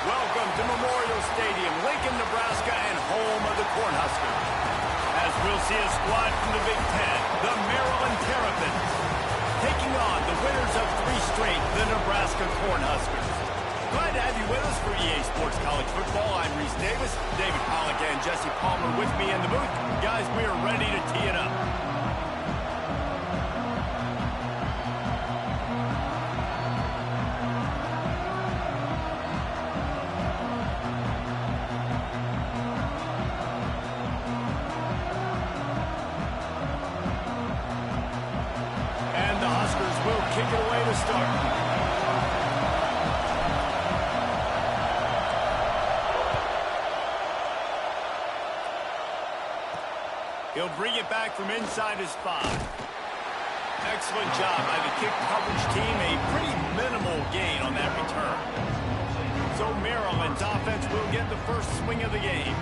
Welcome to Memorial Stadium, Lincoln, Nebraska, and home of the Cornhuskers. As we'll see a squad from the Big Ten, the Maryland Terrapins, taking on the winners of 3 straight, the Nebraska Cornhuskers. Glad to have you with us for EA Sports College Football. I'm Reese Davis, David Pollack, and Jesse Palmer with me in the booth. Guys, we are ready to tee it up. Kick it away to start. He'll bring it back from inside his 5. Excellent job by the kick coverage team. A pretty minimal gain on that return. So Maryland's offense will get the first swing of the game.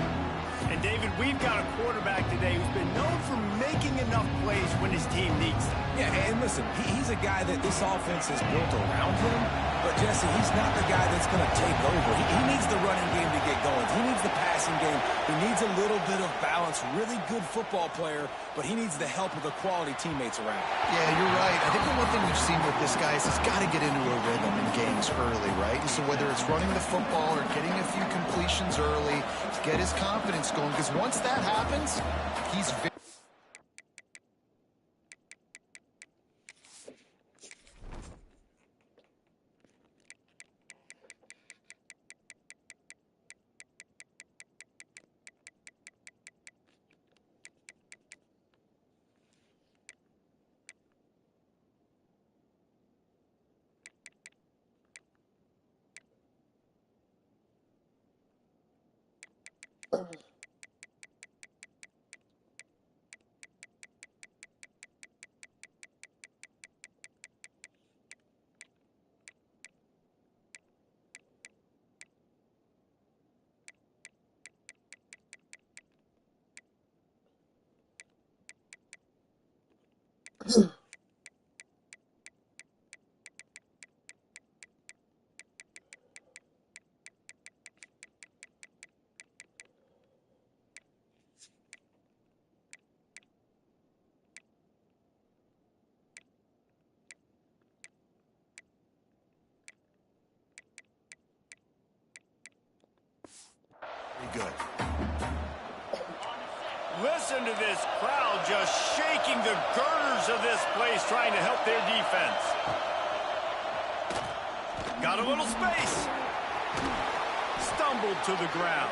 And David, we've got a quarterback today who's been known for making enough plays when his team needs them. Yeah, and listen, he's a guy that this offense is built around him. But, Jesse, he's not the guy that's going to take over. He needs the running game to get going. He needs the passing game. He needs a little bit of balance. Really good football player, but he needs the help of the quality teammates around. Yeah, you're right. I think the one thing we've seen with this guy is he's got to get into a rhythm in games early, right? And so whether it's running the football or getting a few completions early to get his confidence going, because once that happens, he's very... Good. Listen to this crowd just shaking the girders of this place, trying to help their defense. Got a little space. Stumbled to the ground.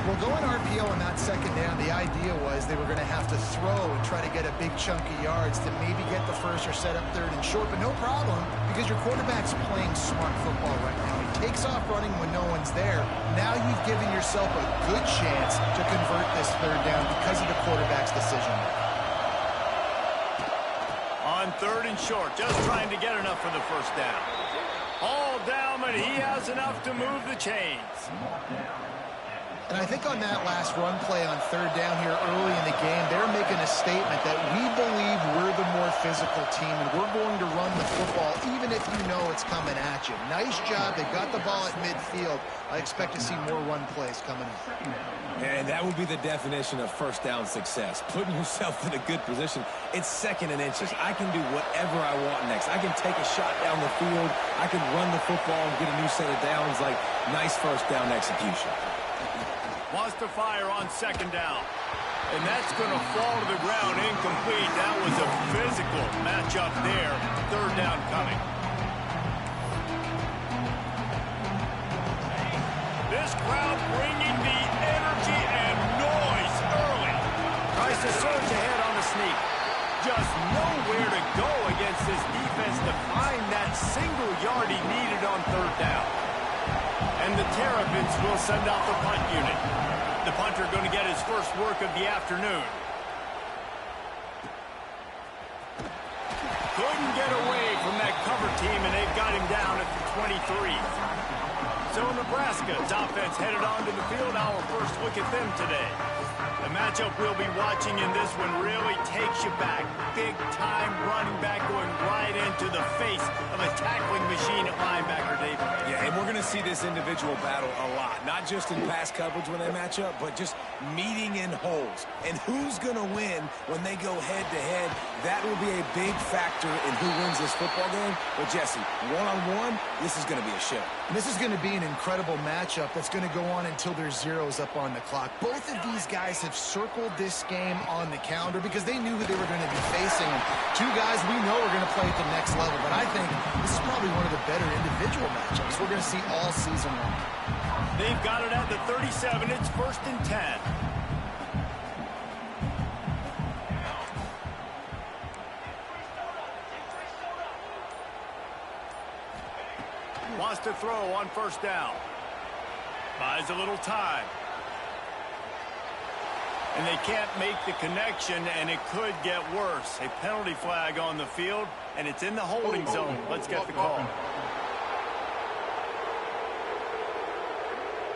Well, going RPO on that second down, the idea was they were going to have to throw and try to get a big chunk of yards to maybe get the first or set up 3rd and short, but no problem because your quarterback's playing smart football right now. He takes off running when no one's there. Now you've given yourself a good chance to convert this 3rd down because of the quarterback's decision. On 3rd and short, just trying to get enough for the first down. All down, but he has enough to move the chains. And I think on that last run play on 3rd down here early in the game, they're making a statement that we believe we're the more physical team and we're going to run the football even if you know it's coming at you. Nice job. They got the ball at midfield. I expect to see more run plays coming up. And that would be the definition of first down success, putting yourself in a good position. It's 2nd and inches. I can do whatever I want next. I can take a shot down the field. I can run the football and get a new set of downs. Like, nice first down execution. Wants to fire on 2nd down. And that's going to fall to the ground incomplete. That was a physical matchup there. 3rd down coming. This crowd bringing the energy and noise early. Tries to surge ahead on the sneak. Just nowhere to go against this defense to find that single yard he needed on 3rd down. And the Terrapins will send out the punt unit. The punter going to get his first work of the afternoon. Couldn't get away from that cover team, and they've got him down at the 23. So Nebraska's offense headed onto the field. Our first look at them today. The matchup we'll be watching in this one really takes you back. Big-time running back going right into the face of a tackling machine at linebacker, David. Yeah, and we're going to see this individual battle a lot, not just in pass coverage when they match up, but just meeting in holes. And who's going to win when they go head-to-head? That will be a big factor in who wins this football game. But, Jesse, one-on-one, this is going to be a show. And this is going to be an incredible matchup that's going to go on until there's zeros up on the clock. Both of these guys have circled this game on the calendar because they knew who they were going to be facing. And two guys we know are going to play at the next level. But I think this is probably one of the better individual matchups we're going to see all season long. They've got it at the 37. It's 1st and 10. Wants to throw on 1st down. Buys a little time. And they can't make the connection, and it could get worse. A penalty flag on the field, and it's in the holding zone. Let's get the call.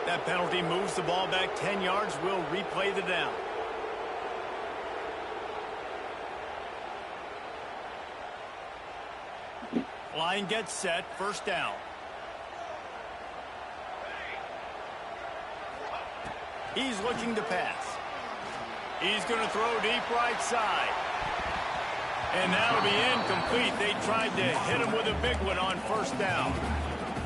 That penalty moves the ball back 10 yards. We'll replay the down. Line gets set. 1st down. He's looking to pass. He's going to throw deep right side. And that'll be incomplete. They tried to hit him with a big one on 1st down.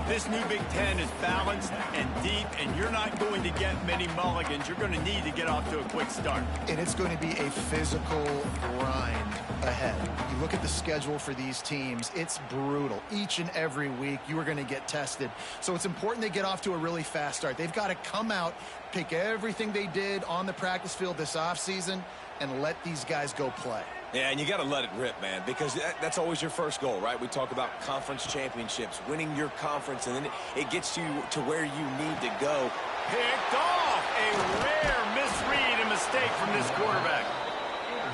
This new Big Ten is balanced and deep, and you're not going to get many mulligans. You're going to need to get off to a quick start. And it's going to be a physical grind ahead. You look at the schedule for these teams, it's brutal. Each and every week, you are going to get tested. So it's important they get off to a really fast start. They've got to come out, take everything they did on the practice field this offseason, and let these guys go play. Yeah, and you got to let it rip, man, because that's always your first goal, right? We talk about conference championships, winning your conference, and then it gets you to where you need to go. Picked off. A rare misread and mistake from this quarterback.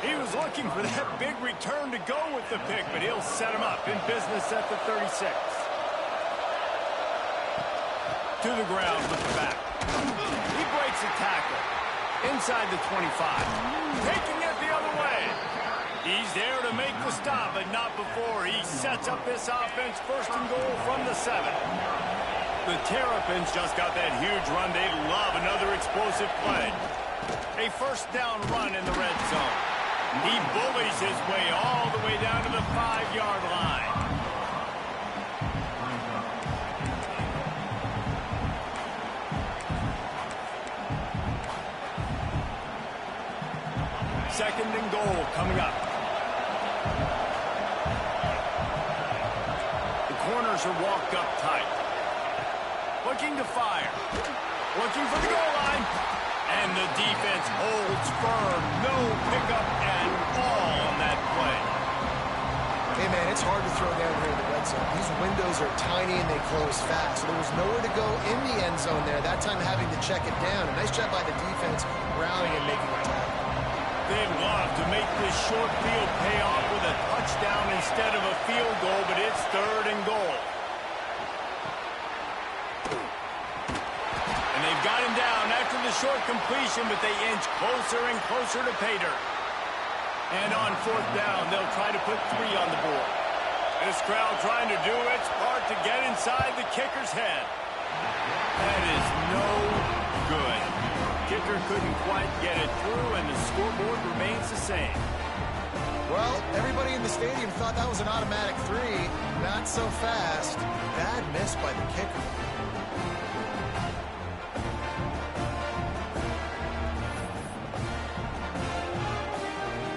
He was looking for that big return to go with the pick, but he'll set him up in business at the 36. To the ground with the back. He breaks a tackle. Inside the 25. Taking it the other way. He's there to make the stop, but not before he sets up this offense. 1st and goal from the 7. The Terrapins just got that huge run. They love another explosive play. A 1st down run in the red zone. He bullies his way all the way down to the 5-yard line. Second and goal coming up. The corners are walked up tight. Looking to fire. Looking for the goal line. And the defense holds firm. No pickup at all on that play. Hey, man, it's hard to throw down here in the red zone. These windows are tiny and they close fast. So there was nowhere to go in the end zone there. That time having to check it down. A nice job by the defense rallying and making a tackle. They'd love to make this short field pay off with a touchdown instead of a field goal, but it's 3rd and goal. And they've got him down after the short completion, but they inch closer and closer to pay dirt. And on 4th down, they'll try to put 3 on the board. This crowd trying to do its part to get inside the kicker's head. That is no good. Kicker couldn't quite get it through, and the scoreboard remains the same. Well, everybody in the stadium thought that was an automatic 3. Not so fast. Bad miss by the kicker.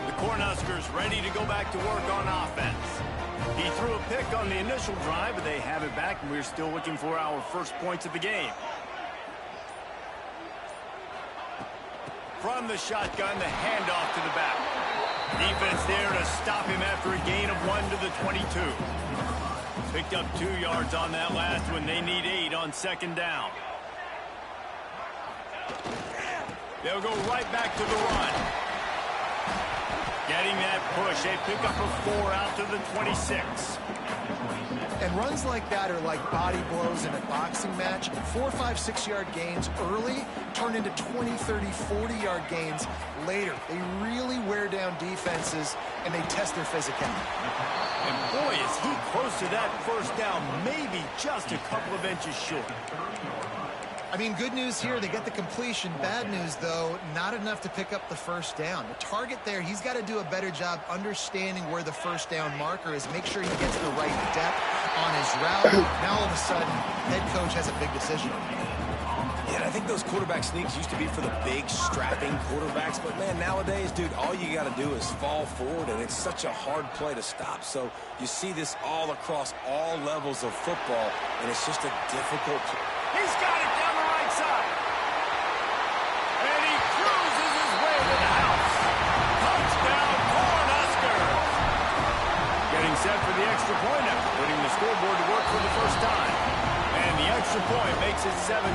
The Cornhuskers ready to go back to work on offense. He threw a pick on the initial drive, but they have it back, and we're still looking for our first points of the game. From the shotgun, the handoff to the back. Defense there to stop him after a gain of 1 to the 22. Picked up 2 yards on that last one. They need 8 on 2nd down. They'll go right back to the run. Getting that push. A pickup of 4 out to the 26. And runs like that are like body blows in a boxing match. 4, 5, 6-yard gains early turn into 20, 30, 40-yard gains later. They really wear down defenses, and they test their physicality. And boy, is he close to that first down, maybe just a couple of inches short. I mean, good news here, they get the completion. Bad news, though, not enough to pick up the first down. The target there, he's got to do a better job understanding where the first down marker is, make sure he gets the right depth on his route. Now, all of a sudden, head coach has a big decision. Yeah, and I think those quarterback sneaks used to be for the big, strapping quarterbacks. But, man, nowadays, dude, all you got to do is fall forward, and it's such a hard play to stop. So you see this all across all levels of football, and it's just a difficult play. He's got it down the right side. And he cruises his way to the house. Touchdown, Cornhuskers. Getting set for the extra point after putting the scoreboard to work for the first time. And the extra point makes it 7-0.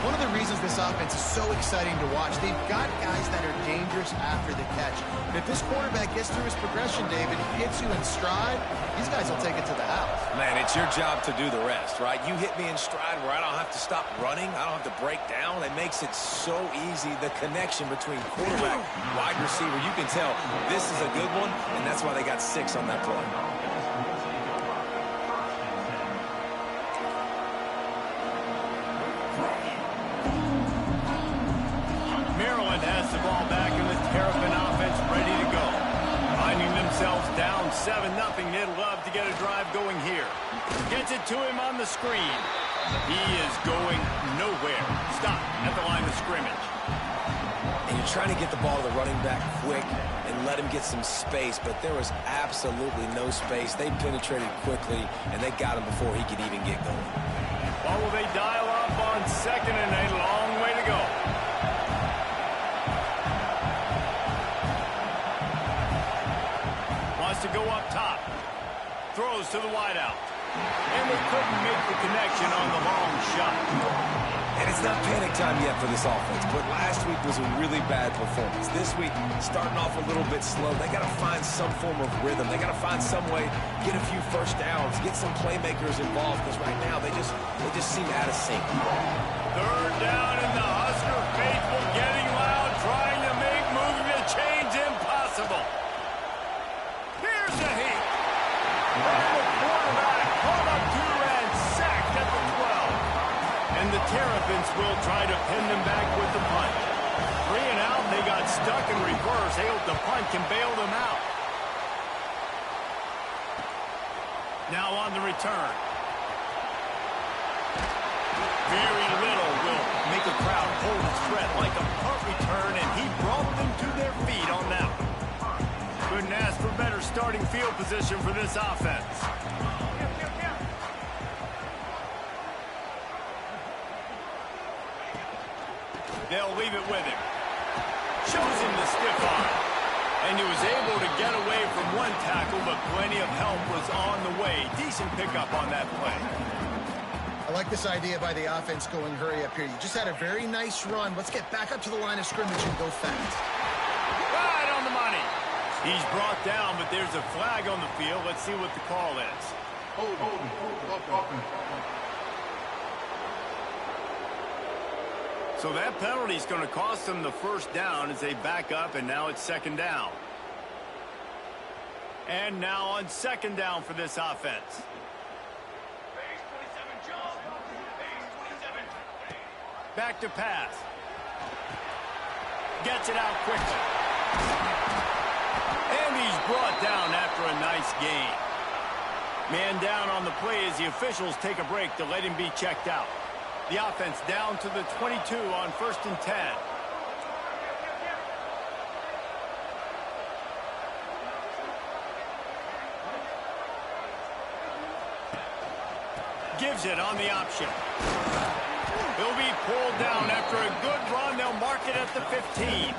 One of the reasons this offense is so exciting to watch, they've got guys that are dangerous after the catch. But if this quarterback gets through his progression, David, hits you in stride, these guys will take it to the house. Man, it's your job to do the rest, right? You hit me in stride where I don't have to stop running. I don't have to break down. It makes it so easy. The connection between quarterback, wide receiver, you can tell this is a good one, and that's why they got 6 on that play. Has the ball back and the Terrapin offense ready to go. Finding themselves down 7-0, they'd love to get a drive going here. Gets it to him on the screen. He is going nowhere. Stop at the line of scrimmage. And you're trying to get the ball to the running back quick and let him get some space, but there was absolutely no space. They penetrated quickly, and they got him before he could even get going. Well, will they dial up on second and a long way to go? To go up top. Throws to the wideout. And they couldn't make the connection on the long shot. And it's not panic time yet for this offense, but last week was a really bad performance. This week, starting off a little bit slow. They got to find some form of rhythm. They got to find some way, get a few first downs, get some playmakers involved, because right now they just seem out of sync. Third down, and the Husker faithful getting loud, trying to make moving the chains impossible. Here's a heat. And the quarterback caught up to and sacked at the 12. And the Terrapins will try to pin them back with the punt. 3 and out, they got stuck in reverse. They hope the punt can bail them out. Now on the return. Very little will make a crowd hold its breath like a punt return, and he brought them to their feet on that one. Couldn't ask for better starting field position for this offense. They'll leave it with him. Shows him the stiff arm. And he was able to get away from one tackle, but plenty of help was on the way. Decent pickup on that play. I like this idea by the offense going hurry up here. You just had a very nice run. Let's get back up to the line of scrimmage and go fast. Right on the money. He's brought down, but there's a flag on the field. Let's see what the call is. So that penalty is going to cost them the first down as they back up, and now it's second down. And now on second down for this offense. Back to pass. Gets it out quickly. And he's brought down after a nice gain. Man down on the play as the officials take a break to let him be checked out. The offense down to the 22 on 1st and 10. Gives it on the option. He'll be pulled down after a good run. They'll mark it at the 15.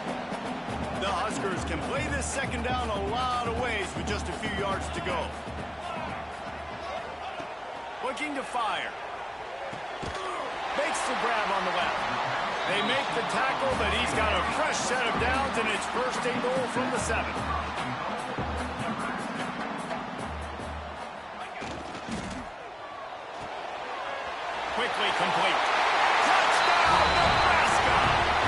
The Huskers can play this second down a lot of ways with just a few yards to go. Looking to fire. Makes the grab on the left. They make the tackle, but he's got a fresh set of downs, and it's 1st and goal from the 7. Quickly complete. Touchdown, Nebraska!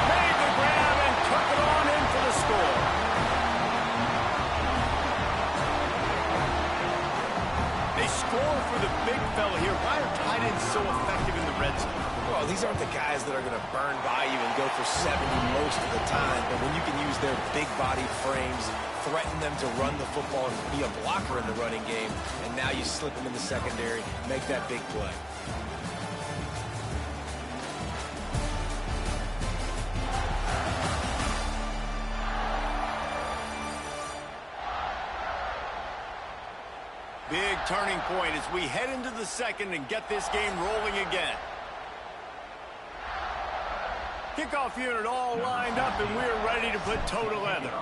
Made the grab and took it on in for the score. been so effective in the red zone? Well, these aren't the guys that are going to burn by you and go for 70 most of the time, but when you can use their big body frames, threaten them to run the football and be a blocker in the running game, and now you slip them in the secondary, make that big play. Big turning point as we head into the second and get this game rolling again. Kickoff unit all lined up, and we're ready to put toe to leather.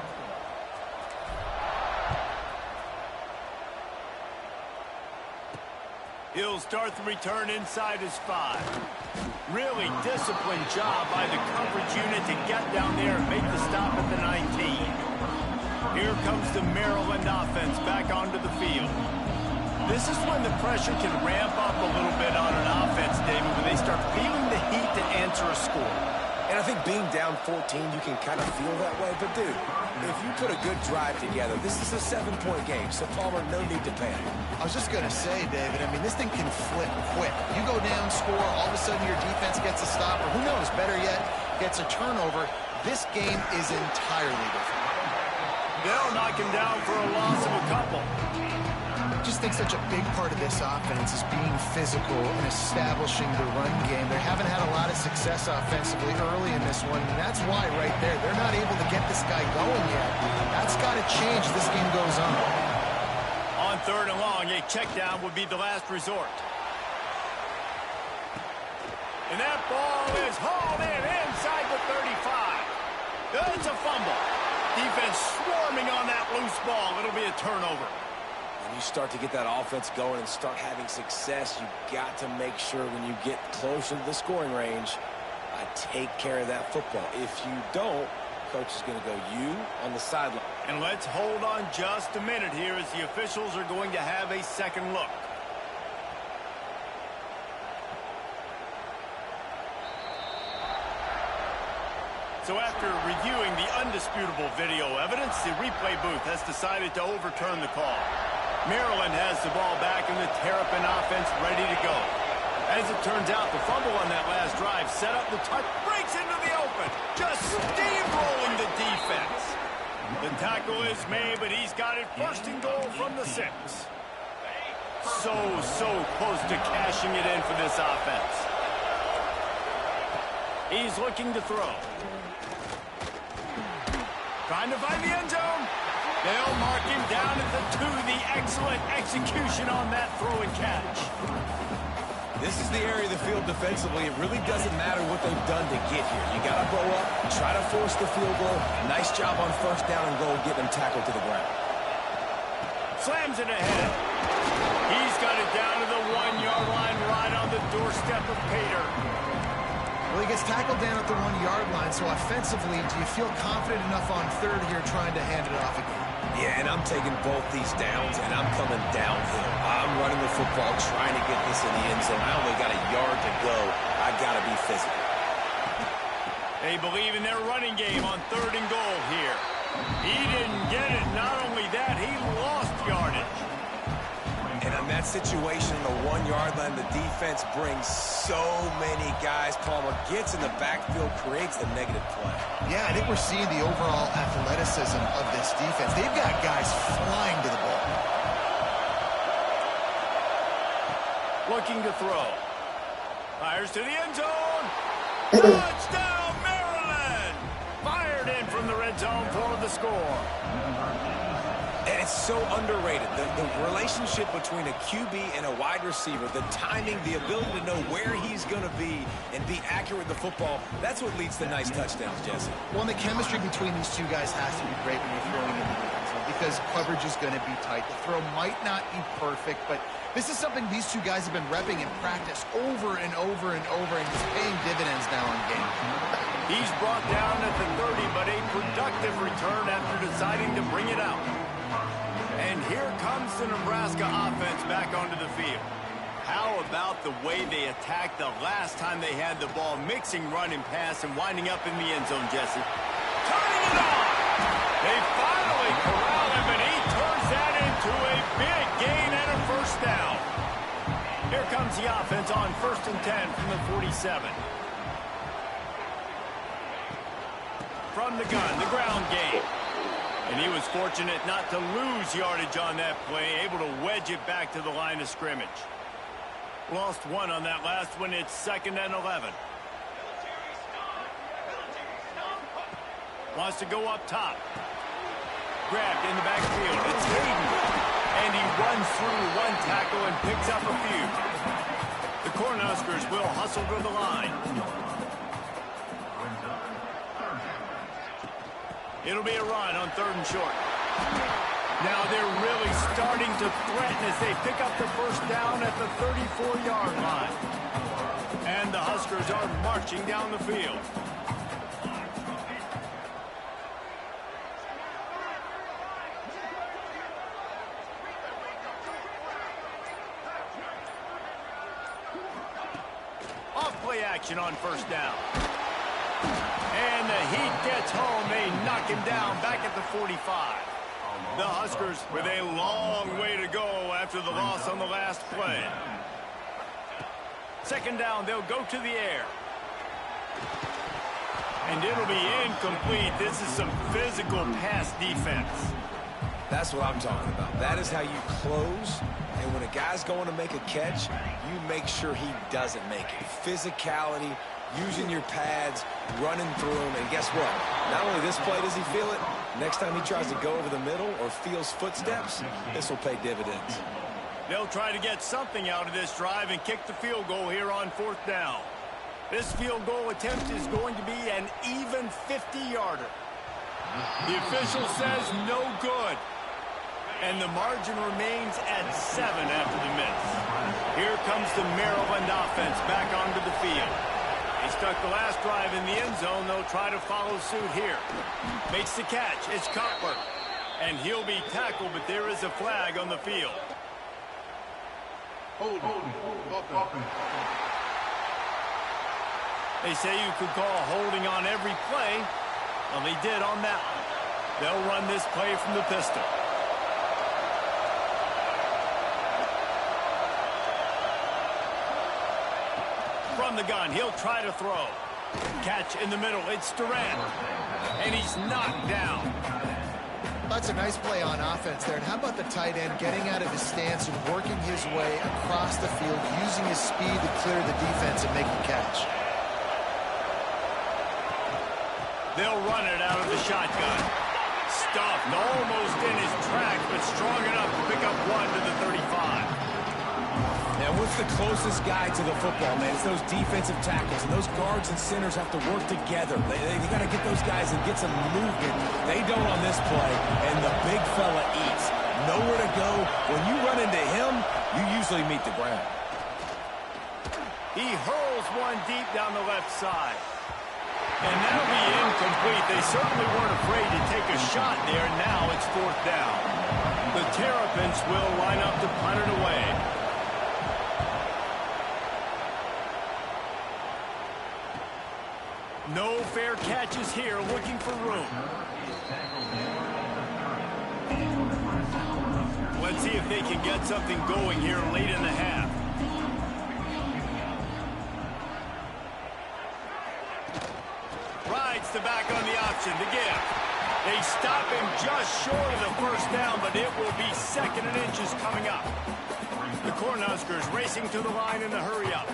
He'll start the return inside his 5. Really disciplined job by the coverage unit to get down there and make the stop at the 19. Here comes the Maryland offense back onto the field. This is when the pressure can ramp up a little bit on an offense, David, when they start feeling the heat to answer a score. And I think being down 14, you can kind of feel that way. But, dude, if you put a good drive together, this is a 7-point game. So, Palmer, no need to panic. I was just going to say, David, I mean, this thing can flip quick. You go down, score, all of a sudden your defense gets a stop, or who knows, better yet, gets a turnover. This game is entirely different. They'll knock him down for a loss of a couple. I just think such a big part of this offense is being physical and establishing the run game. They haven't had a lot of success offensively early in this one, and that's why right there, they're not able to get this guy going yet. That's got to change as this game goes on. On 3rd and long, a check down would be the last resort. And that ball is hauled in inside the 35. It's a fumble. Defense swarming on that loose ball. It'll be a turnover. When you start to get that offense going and start having success, you've got to make sure when you get closer to the scoring range, take care of that football. If you don't, coach is going to go you on the sideline. And let's hold on just a minute here as the officials are going to have a second look. So after reviewing the undisputable video evidence, the replay booth has decided to overturn the call. Maryland has the ball back and the Terrapin offense ready to go. As it turns out, the fumble on that last drive set up the touch, breaks into the open, just steamrolling the defense. The tackle is made, but he's got it 1st and goal from the 6. So close to cashing it in for this offense. He's looking to throw. Trying to find the end zone. They'll mark him down at the 2. The excellent execution on that throw and catch. This is the area of the field defensively. It really doesn't matter what they've done to get here. You got to go up, try to force the field goal. Nice job on 1st down and goal, getting them tackled to the ground. Slams it ahead. He's got it down to the 1-yard line, right on the doorstep of Pater. Well, he gets tackled down at the 1-yard line, so offensively, do you feel confident enough on 3rd here trying to hand it off again? Yeah, and I'm taking both these downs, and I'm coming downhill. I'm running the football, trying to get this in the end zone. I only got a yard to go. I got to be physical. They believe in their running game on 3rd and goal here. He didn't get it. Not only that, he lost yardage. And in that situation, the 1-yard line, the defense brings so many guys. Palmer gets in the backfield, creates the negative play. Yeah, I think we're seeing the overall athleticism of this defense. They've got guys flying to the ball. Looking to throw. Fires to the end zone. Touchdown, Maryland! Fired in from the red zone for the score. And it's so underrated. The relationship between a QB and a wide receiver, the timing, the ability to know where he's going to be and be accurate with the football, that's what leads to nice touchdowns, Jesse. Well, and the chemistry between these two guys has to be great when you're throwing into the end zone because coverage is going to be tight. The throw might not be perfect, but this is something these two guys have been repping in practice over and over and over, and it's paying dividends now in game. He's brought down at the 30, but a productive return after deciding to bring it out. And here comes the Nebraska offense back onto the field. How about the way they attacked the last time they had the ball, mixing run and pass and winding up in the end zone, Jesse? Turning it on! They finally corral him, and he turns that into a big gain and a 1st down. Here comes the offense on 1st and 10 from the 47. From the gun, the ground game. And he was fortunate not to lose yardage on that play, able to wedge it back to the line of scrimmage. Lost one on that last one. It's 2nd and 11. Wants to go up top. Grabbed in the backfield. It's Hayden. And he runs through one tackle and picks up a few. The Cornhuskers will hustle to the line. It'll be a run on 3rd and short. Now they're really starting to threaten as they pick up the first down at the 34-yard line. And the Huskers are marching down the field. Off-play action on 1st down. And the heat gets home. They knock him down back at the 45. The Huskers with a long way to go after the loss on the last play. 2nd down, they'll go to the air. And it'll be incomplete. This is some physical pass defense. That's what I'm talking about. That is how you close. And when a guy's going to make a catch, you make sure he doesn't make it. Physicality, using your pads, running through them. And guess what? Not only this play does he feel it, next time he tries to go over the middle or feels footsteps, this will pay dividends. They'll try to get something out of this drive and kick the field goal here on 4th down. This field goal attempt is going to be an even 50-yarder. The official says no good. And the margin remains at 7 after the miss. Here comes the Maryland offense back onto the field. They stuck the last drive in the end zone. They'll try to follow suit here. Makes the catch. It's Cutler. And he'll be tackled, but there is a flag on the field. They say you could call holding on every play. Well, they did on that one. They'll run this play from the pistol. From the gun, he'll try to throw. Catch in the middle, it's Durant. And he's knocked down. That's a nice play on offense there. And how about the tight end getting out of his stance and working his way across the field, using his speed to clear the defense and make the catch. They'll run it out of the shotgun. Stuffed almost in his tracks, but strong enough to pick up one to the 35. Now, what's the closest guy to the football, man? It's those defensive tackles, and those guards and centers have to work together. They got to get those guys and get some movement. They don't on this play, and the big fella eats. Nowhere to go. When you run into him, you usually meet the ground. He hurls one deep down the left side. And that'll be incomplete. They certainly weren't afraid to take a shot there. Now it's 4th down. The Terrapins will line up to punt it away. No fair catches here, looking for room. Let's see if they can get something going here late in the half. Rides the back on the option to give. They stop him just short of the first down, but it will be 2nd and inches coming up. The Cornhuskers racing to the line in the hurry-up.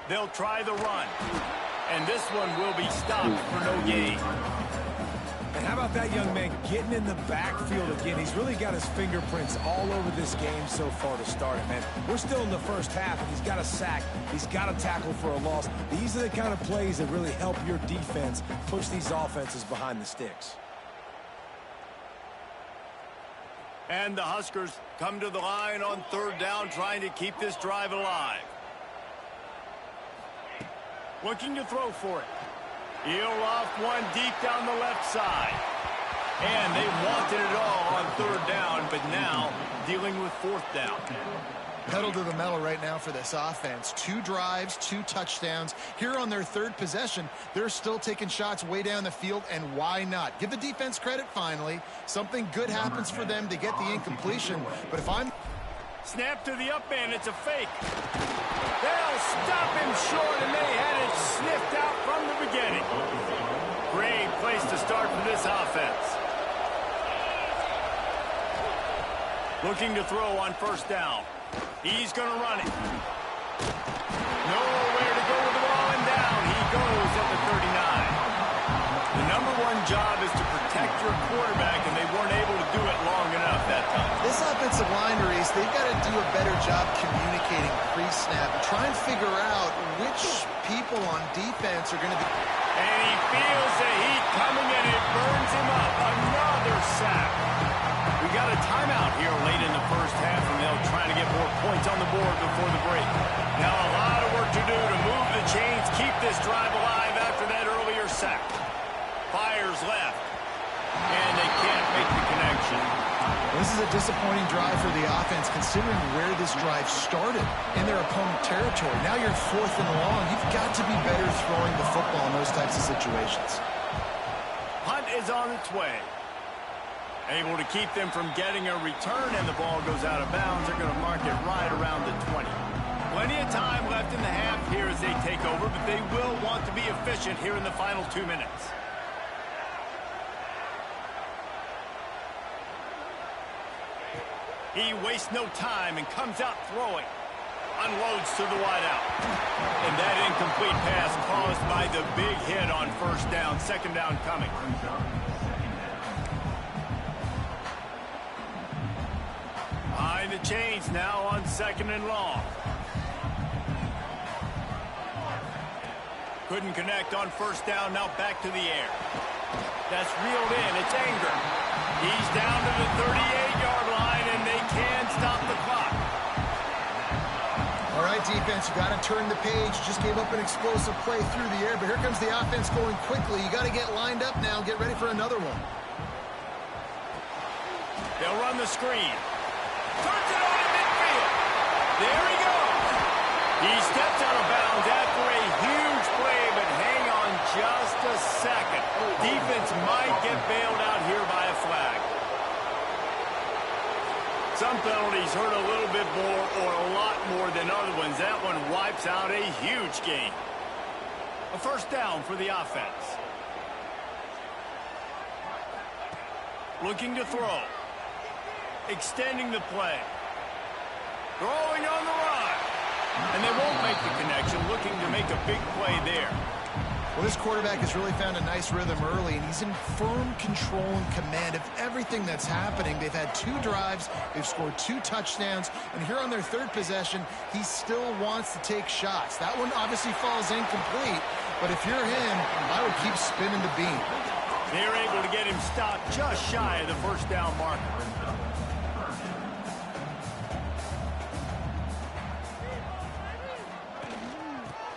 They'll try the run. And this one will be stopped for no gain. And how about that young man getting in the backfield again? He's really got his fingerprints all over this game so far to start it, man. We're still in the first half, and he's got a sack. He's got a tackle for a loss. These are the kind of plays that really help your defense push these offenses behind the sticks. And the Huskers come to the line on 3rd down, trying to keep this drive alive. Looking to throw for it. He'll off one deep down the left side. And they wanted it all on 3rd down, but now dealing with 4th down. Pedal to the metal right now for this offense. 2 drives, 2 touchdowns. Here on their 3rd possession, they're still taking shots way down the field, and why not? Give the defense credit finally. Something good happens for them to get the incompletion, but if I'm... Snap to the up man, it's a fake. They'll stop him short, and they had it sniffed out from the beginning. Great place to start for this offense. Looking to throw on 1st down. He's going to run it. Nowhere to go with the ball, and down he goes at the 39. The #1 job is to protect your quarterback, and they weren't able to do it long enough that time. This offensive line, Reese, they've got to do a better job communicating pre-snap and try and figure out which people on defense are going to be... And he feels the heat coming, and it burns him up. Another sack. We got a timeout here late in the 1st half, and they'll try to get more points on the board before the break. Now a lot of work to do to move the chains, keep this drive alive after that earlier sack. Fires left, and they can't make the connection. This is a disappointing drive for the offense, considering where this drive started in their opponent territory. Now you're 4th and long. You've got to be better throwing the football in those types of situations. Hunt is on its way. Able to keep them from getting a return, and the ball goes out of bounds. They're going to mark it right around the 20. Plenty of time left in the half here as they take over, but they will want to be efficient here in the final 2 minutes. He wastes no time and comes out throwing. Unloads to the wideout. And that incomplete pass caused by the big hit on 1st down. 2nd down coming. Behind the chains now on 2nd and long. Couldn't connect on 1st down. Now back to the air. That's reeled in. It's Anger. He's down to the 38-yard line, and they can stop the clock. All right, defense, you got to turn the page. Just gave up an explosive play through the air, but here comes the offense going quickly. You got to get lined up now. Get ready for another one. They'll run the screen. Turns it on in midfield. There he goes. He steps out of bounds after a huge play, but hang on just a second. Defense might get bailed out here by a flag. Some penalties hurt a little bit more or a lot more than other ones. That one wipes out a huge game. A 1st down for the offense. Looking to throw. Extending the play. Throwing on the run. And they won't make the connection, looking to make a big play there. Well, this quarterback has really found a nice rhythm early, and he's in firm control and command of everything that's happening. They've had 2 drives. They've scored 2 touchdowns. And here on their 3rd possession, he still wants to take shots. That one obviously falls incomplete, but if you're him, I would keep spinning the beam. They're able to get him stopped just shy of the 1st down marker.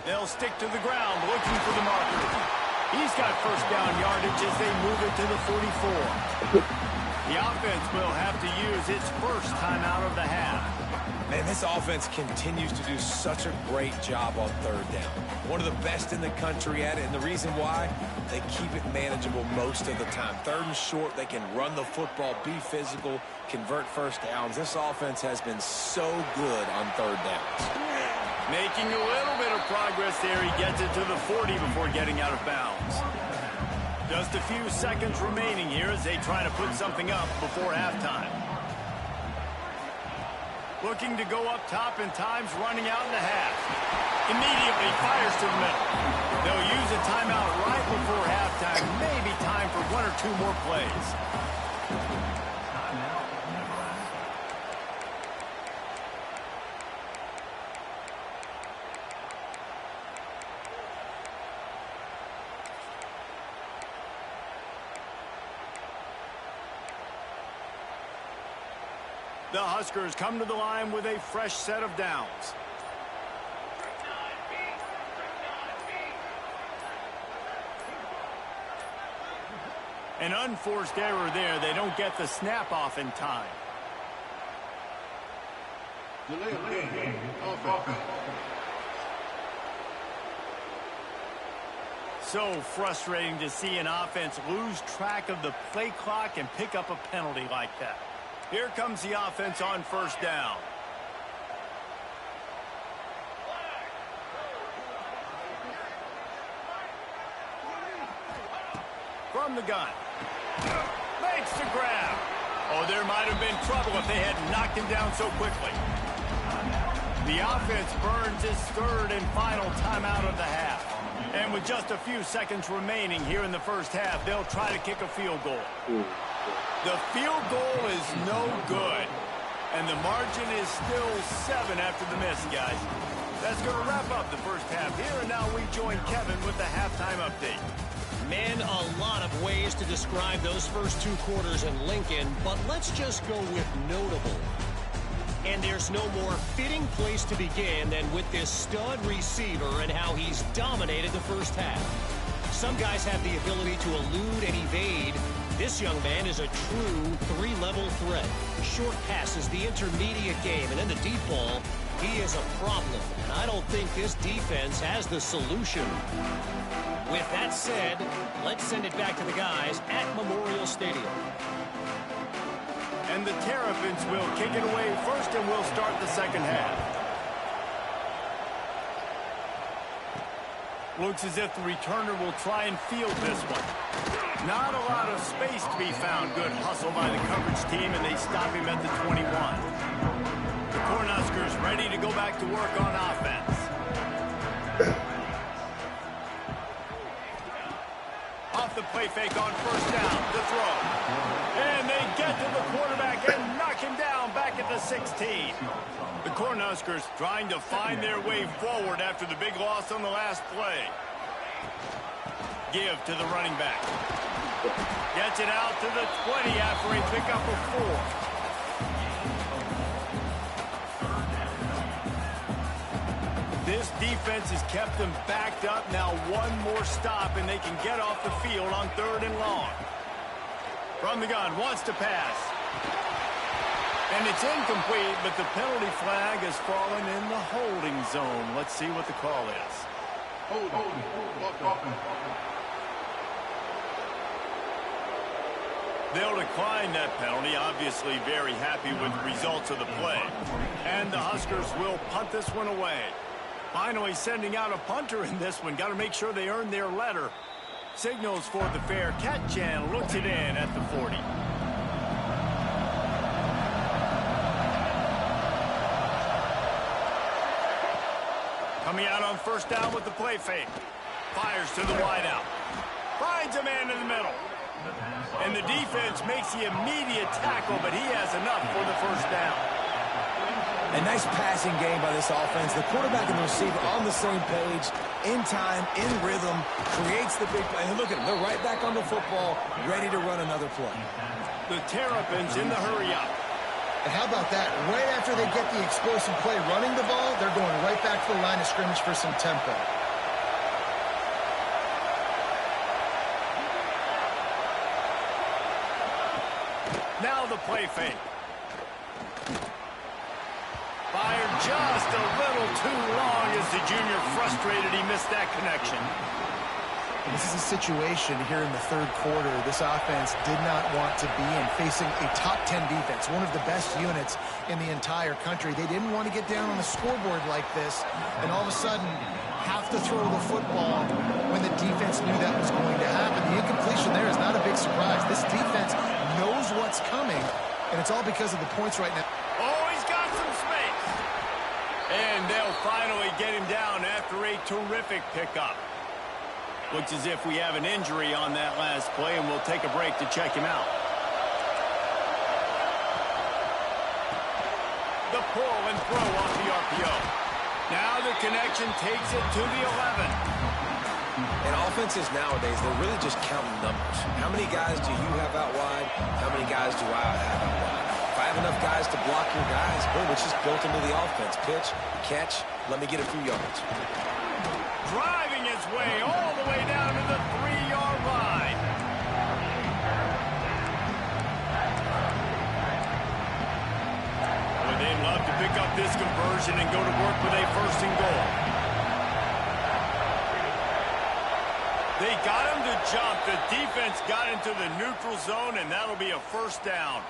They'll stick to the ground, looking for the marker. He's got 1st down yardage as they move it to the 44. The offense will have to use its 1st timeout of the half. Man, this offense continues to do such a great job on 3rd down. One of the best in the country at it, and the reason why, they keep it manageable most of the time. 3rd and short, they can run the football, be physical, convert 1st downs. This offense has been so good on 3rd downs. Making a little bit of progress there. He gets it to the 40 before getting out of bounds. Just a few seconds remaining here as they try to put something up before halftime. Looking to go up top, and time's running out in the half. Immediately fires to the middle. They'll use a timeout right before halftime. Maybe time for 1 or 2 more plays. The Huskers come to the line with a fresh set of downs. An unforced error there. They don't get the snap off in time. So frustrating to see an offense lose track of the play clock and pick up a penalty like that. Here comes the offense on first down. From the gun. Makes the grab. Oh, there might have been trouble if they had knocked him down so quickly. The offense burns its third and final timeout of the half. And with just a few seconds remaining here in the first half, they'll try to kick a field goal. The field goal is no good. And the margin is still 7 after the miss, guys. That's going to wrap up the first half here. And now we join Kevin with the halftime update. Man, a lot of ways to describe those first 2 quarters in Lincoln, but let's just go with notable. And there's no more fitting place to begin than with this stud receiver and how he's dominated the first half. Some guys have the ability to elude and evade. This young man is a true 3-level threat. Short passes, the intermediate game, and then the deep ball. He is a problem, and I don't think this defense has the solution. With that said, let's send it back to the guys at Memorial Stadium. And the Terrapins will kick it away first, and we'll start the second half. Looks as if the returner will try and field this one. Not a lot of space to be found. Good hustle by the coverage team, and they stop him at the 21. The Cornhuskers ready to go back to work on offense. Off the play fake on first down, the throw. And they get to the quarterback and knock him down back at the 16. The Cornhuskers trying to find their way forward after the big loss on the last play. Give to the running back. Gets it out to the 20 after a pickup of 4. This defense has kept them backed up. Now one more stop, and they can get off the field on 3rd and long. From the gun, wants to pass. And it's incomplete, but the penalty flag has fallen in the holding zone. Let's see what the call is. They'll decline that penalty, obviously very happy with the results of the play. And the Huskers will punt this one away. Finally sending out a punter in this one. Got to make sure they earn their letter. Signals for the fair catch and looks it in at the 40. Coming out on first down with the play fake. Fires to the wideout. Finds a man in the middle. And the defense makes the immediate tackle, but he has enough for the first down. A nice passing game by this offense. The quarterback and the receiver on the same page, in time, in rhythm, creates the big play. And look at them. They're right back on the football, ready to run another play. The Terrapins in the hurry-up. And how about that? Right after they get the explosive play running the ball, they're going right back to the line of scrimmage for some tempo. Now the play fake. Fired just a little too long as the junior frustrated he missed that connection. This is a situation here in the 3rd quarter this offense did not want to be in, facing a top 10 defense, one of the best units in the entire country. They didn't want to get down on the scoreboard like this and all of a sudden have to throw the football when the defense knew that was going to happen. The incompletion there is not a big surprise. This defense knows what's coming, and it's all because of the points right now. Oh, he's got some space. And they'll finally get him down after a terrific pickup. Looks as if we have an injury on that last play, and we'll take a break to check him out. The pull and throw off the RPO. Now the connection takes it to the 11. And offenses nowadays, they're really just counting numbers. How many guys do you have out wide? How many guys do I have out wide? If I have enough guys to block your guys, boom, it's just built into the offense. Pitch, catch, let me get a few yards. Driving his way all the way down to the 3-yard line. Well, they'd love to pick up this conversion and go to work with a 1st and goal. They got him to jump. The defense got into the neutral zone, and that'll be a 1st down.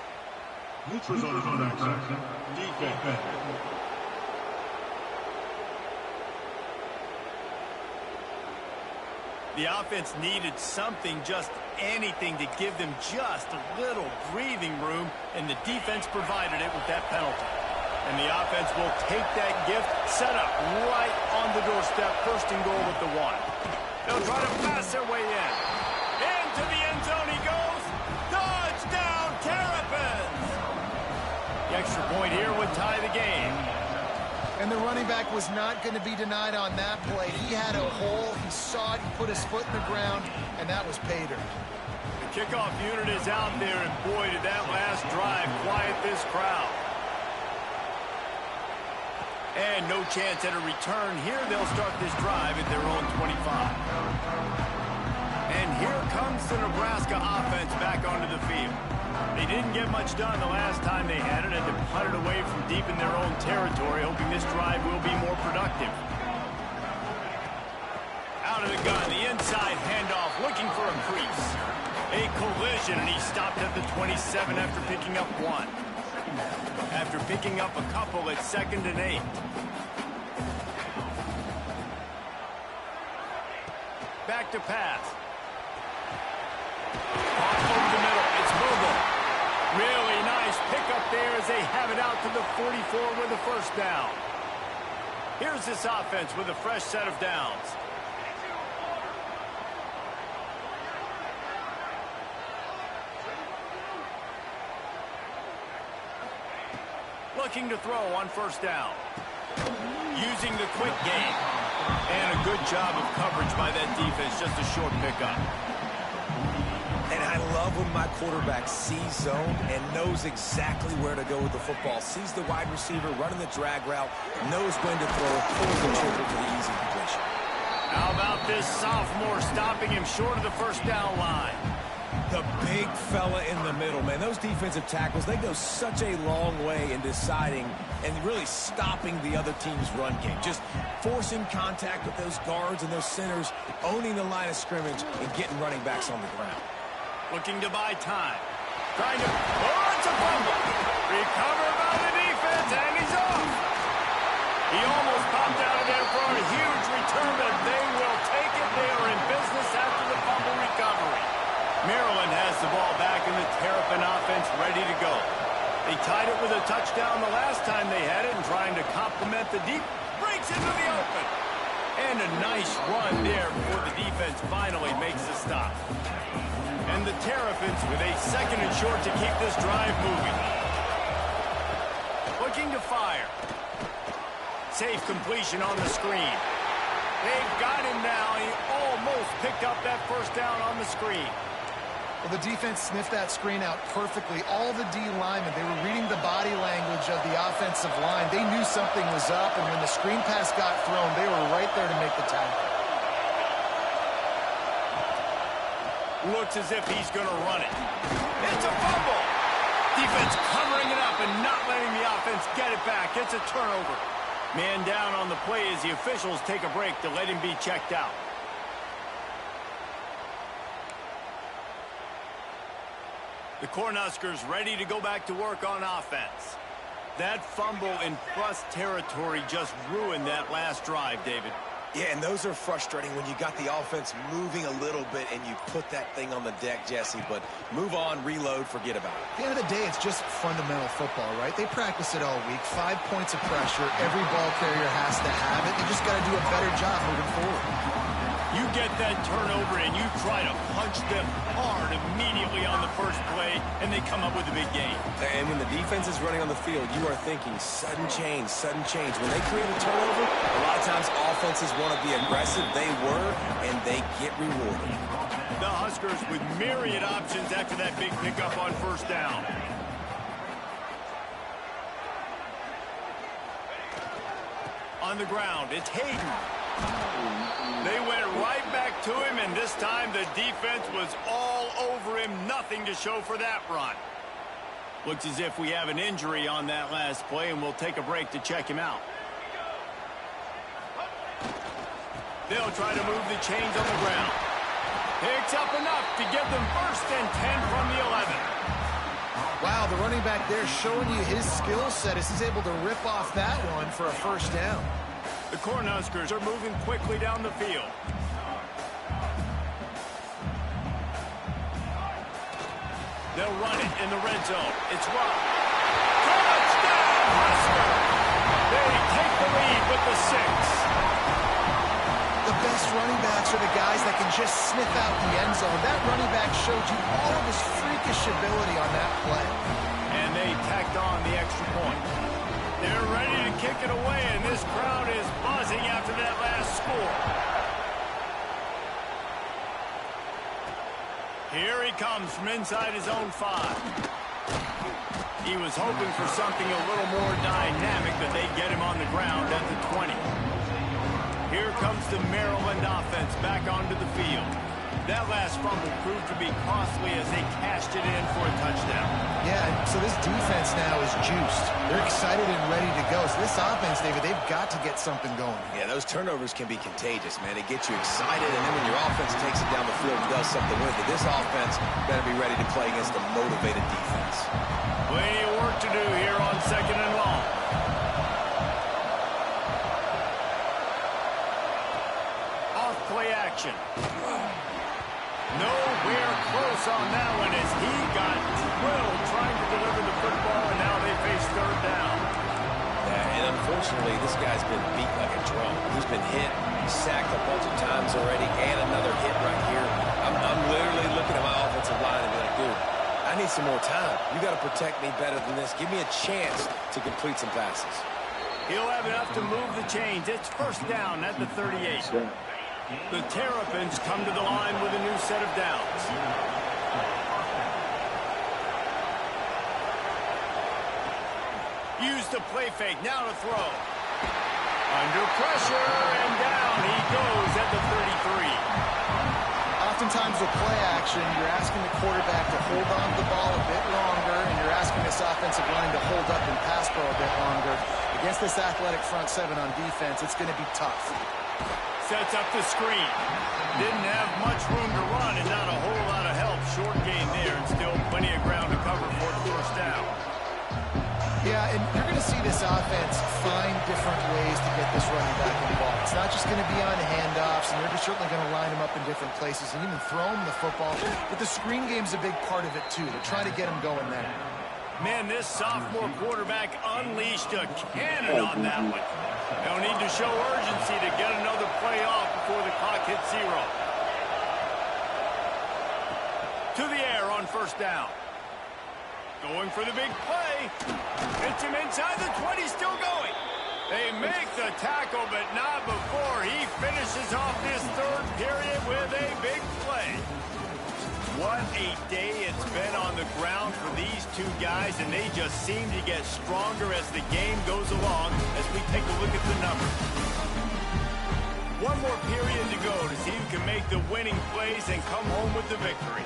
Neutral zone is on that defense. The offense needed something, just anything, to give them just a little breathing room, and the defense provided it with that penalty. And the offense will take that gift, set up right on the doorstep, 1st and goal with the 1. They'll try to pass their way in. Into the end zone he goes. Touchdown, Terrapins! The extra point here would tie the game. And the running back was not going to be denied on that play. He had a hole. He saw it. He put his foot in the ground, and that was pay dirt. The kickoff unit is out there, and boy, did that last drive quiet this crowd. And no chance at a return here. They'll start this drive at their own 25. And here comes the Nebraska offense back onto the field. They didn't get much done the last time they had it, and to punt it away from deep in their own territory, hoping this drive will be more productive. Out of the gun, the inside handoff, looking for a crease. A collision, and he stopped at the 27 after picking up 1. After picking up a couple, it's 2nd and 8. Back to pass. Off over the middle. It's mobile. Really nice pickup there as they have it out to the 44 with a 1st down. Here's this offense with a fresh set of downs. Looking to throw on 1st down. Using the quick game. And a good job of coverage by that defense. Just a short pickup. And I love when my quarterback sees zone and knows exactly where to go with the football. Sees the wide receiver running the drag route, knows when to throw it, pulls the trigger for the easy completion. How about this sophomore stopping him short of the 1st down line? The big fella in the middle, man. Those defensive tackles, they go such a long way in deciding and really stopping the other team's run game. Just forcing contact with those guards and those centers, owning the line of scrimmage, and getting running backs on the ground. Looking to buy time. Trying to... Oh, it's a fumble. Recovered by the defense, and he's off. He almost popped out of there for a huge return, but they will take it. They are in business after the fumble recovery. Maryland has the ball back, and the Terrapin offense ready to go. They tied it with a touchdown the last time they had it, and trying to complement the deep, breaks into the open. And a nice run there before the defense finally makes the stop. And the Terrapins with a 2nd and short to keep this drive moving. Looking to fire. Safe completion on the screen. They've got him now. He almost picked up that 1st down on the screen. Well, the defense sniffed that screen out perfectly. All the D linemen, they were reading the body language of the offensive line. They knew something was up, and when the screen pass got thrown, they were right there to make the tackle. Looks as if he's going to run it. It's a fumble. Defense covering it up and not letting the offense get it back. It's a turnover. Man down on the play as the officials take a break to let him be checked out. The Cornhuskers ready to go back to work on offense. That fumble in plus territory just ruined that last drive, David. Yeah, and those are frustrating when you got the offense moving a little bit and you put that thing on the deck, Jesse. But move on, reload, forget about it. At the end of the day, it's just fundamental football, right? They practice it all week. 5 points of pressure. Every ball carrier has to have it. They just got to do a better job moving forward. You get that turnover and you try to punch them hard immediately on the first play, and they come up with a big game. And when the defense is running on the field, you are thinking sudden change, sudden change. When they create a turnover, a lot of times offenses want to be aggressive. They were, and they get rewarded. The Huskers with myriad options after that big pickup on 1st down. On the ground, it's Hayden. They went right back to him, and this time the defense was all over him. Nothing to show for that run. Looks as if we have an injury on that last play, and we'll take a break to check him out. They'll try to move the chains on the ground. Picks up enough to give them 1st and 10 from the 11. Wow, the running back there showing you his skill set as he's able to rip off that one for a 1st down. The Cornhuskers are moving quickly down the field. They'll run it in the red zone. It's Rock. Touchdown, Husker! They take the lead with the 6. The best running backs are the guys that can just sniff out the end zone. That running back showed you all of his freakish ability on that play. And they tacked on the extra point. They're ready to kick it away, and this crowd is buzzing after that last score. Here he comes from inside his own 5. He was hoping for something a little more dynamic, but they get him on the ground at the 20. Here comes the Maryland offense back onto the field. That last fumble proved to be costly as they cashed it in for a touchdown. Yeah, so this defense now is juiced. They're excited and ready to go. So this offense, David, they've got to get something going. Yeah, those turnovers can be contagious, man. It gets you excited, and then when your offense takes it down the field and does something with it, this offense better be ready to play against a motivated defense. Plenty of work to do here on 2nd and long. Off play action. Nowhere close on that one as he got drilled trying to deliver the football, and now they face 3rd down. Yeah, and unfortunately, this guy's been beat like a drum. He's been hit, sacked a bunch of times already, and another hit right here. I'm literally looking at my offensive line and be like, dude, I need some more time. You got to protect me better than this. Give me a chance to complete some passes. He'll have enough to move the chains. It's 1st down at the 38. The Terrapins come to the line with a new set of downs. Use the play fake, now to throw. Under pressure, and down he goes at the 33. Oftentimes with play action, you're asking the quarterback to hold on to the ball a bit longer, and you're asking this offensive line to hold up and pass pro a bit longer. Against this athletic front 7 on defense, it's going to be tough. Sets up the screen. Didn't have much room to run and not a whole lot of help. Short gain there and still plenty of ground to cover for the 1st down. Yeah, and you're going to see this offense find different ways to get this running back involved. It's not just going to be on handoffs, and they're certainly going to line him up in different places and even throw him the football. But the screen game's a big part of it, too. They're trying to get him going there. Man, this sophomore quarterback unleashed a cannon on that one. They'll need to show urgency to get another play off before the clock hits 0. To the air on 1st down. Going for the big play. Hits him inside the 20, still going. They make the tackle, but not before he finishes off this 3rd period with a big play. What a day it's been on the ground for these 2 guys, and they just seem to get stronger as the game goes along as we take a look at the numbers. One more period to go to see who can make the winning plays and come home with the victory.